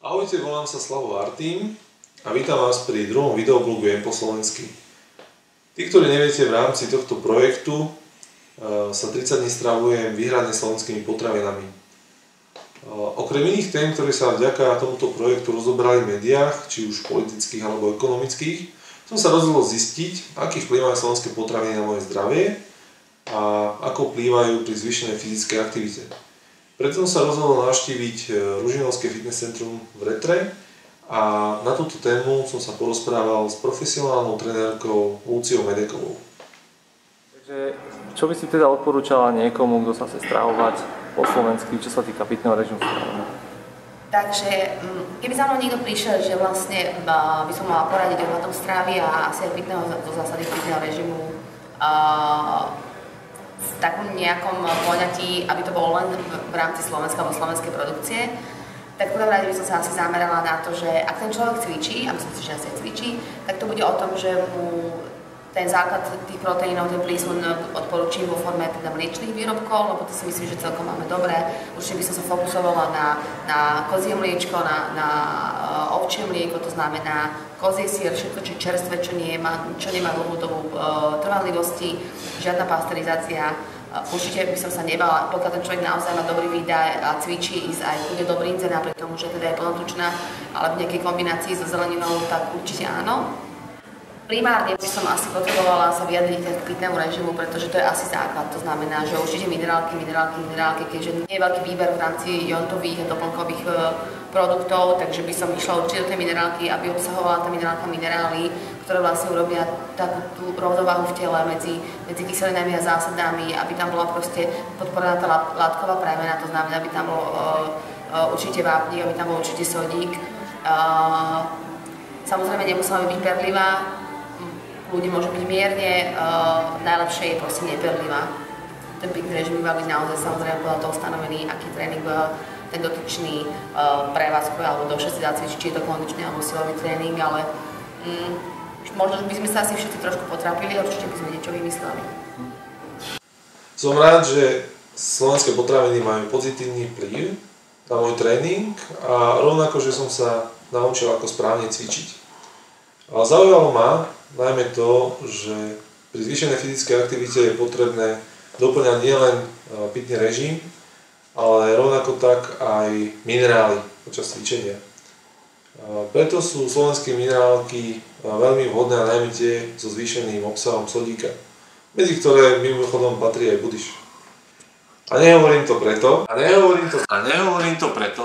Ahojte, volám sa Slavo Artým a vítam vás pri druhom videoblogu Jem po slovensky. Tí, ktorí neviete, v rámci tohto projektu sa 30 dní stravujem výhradne slovenskými potravinami. Okrem iných tém, ktoré sa vďaka tomuto projektu rozoberali v médiách, či už politických alebo ekonomických, som sa rozhodol zistiť, aký vplyv majú slovenské potraviny na moje zdravie a ako vplývajú pri zvýšenej fyzickej aktivite. Preto som sa rozhodol navštíviť Ružinovské fitness centrum v Retre a na túto tému som sa porozprával s profesionálnou trenérkou Luciou Medekovou. Takže čo by si teda odporúčala niekomu, kto sa chce stravovať po slovensky, čo sa týka pitného režimu? Takže keby za mnou niekto prišiel, že vlastne by som mala poradiť ohľadom stravy a asi aj pitného, do zásady pitného režimu v takom nejakom poňatí, aby to bolo len v rámci Slovenska alebo slovenskej produkcie, tak v prvom rade by som sa asi zamerala na to, že ak ten človek cvičí, a myslím si, že asi cvičí, tak to bude o tom, že mu ten základ tých proteínov, ten prísun odporúčim vo forme teda mliečnych výrobkov, lebo to si myslím, že celkom máme dobré. Určite by som sa fokusovala na kozie mliečko, na ovčie mlieko, to znamená kozie syr, všetko čo čerstvé, čo nemá dlhú dobu trvanlivosti, žiadna pasteurizácia. Určite by som sa nebala, pokiaľ ten človek naozaj má dobrý výdaj a cvičí, ísť aj kľudne do brinze, napriek tomu, že teda je plnotučná, ale v nejakej kombinácii so zeleninou, tak určite áno. Primárne by som asi potrebovala sa vyjadriť k pitnému režimu, pretože to je asi základ. To znamená, že určite minerálky, keďže nie je veľký výber v rámci jontových a doplnkových produktov, takže by som išla určite do tej minerálky, aby obsahovala tá minerálka minerály, ktoré vlastne urobia takú tú rovnováhu v tele medzi kyselinami a zásadami, aby tam bola proste podporená tá látková premena, to znamená, aby tam bol určite vápnik, aby tam bol určite sodík. Samozrejme nemusela by byť perlivá, ľudia môžu byť mierne, najlepšie je proste neperlivá. Ten pitný režim by mal byť naozaj samozrejme podľa toho stanovený, aký tréning ten dotyčný prevádzkuje alebo dovšie si dá cvičiť, či je to kondičný alebo silový tréning, ale možno by sme sa asi všetci trošku potrapili a určite by sme niečo vymysleli. Som rád, že slovenské potraviny majú pozitívny vplyv na môj tréning a rovnako, že som sa naučil, ako správne cvičiť. Ale zaujalo ma najmä to, že pri zvýšenej fyzickej aktivite je potrebné doplňať nielen pitný režim, ale rovnako tak aj minerály počas cvičenia. Preto sú slovenské minerálky veľmi vhodné a najmä tie so zvýšeným obsahom sodíka, medzi ktoré mimochodom patrí aj budyš. A nehovorím to preto. Nehovorím to preto.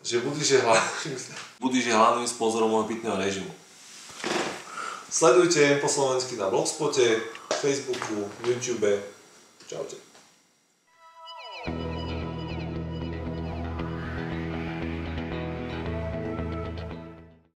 Že budyš je hlavným sponzorom môjho pitného režimu. Sledujte Jem po slovensky na Blogspote, Facebooku, YouTube. Čaute.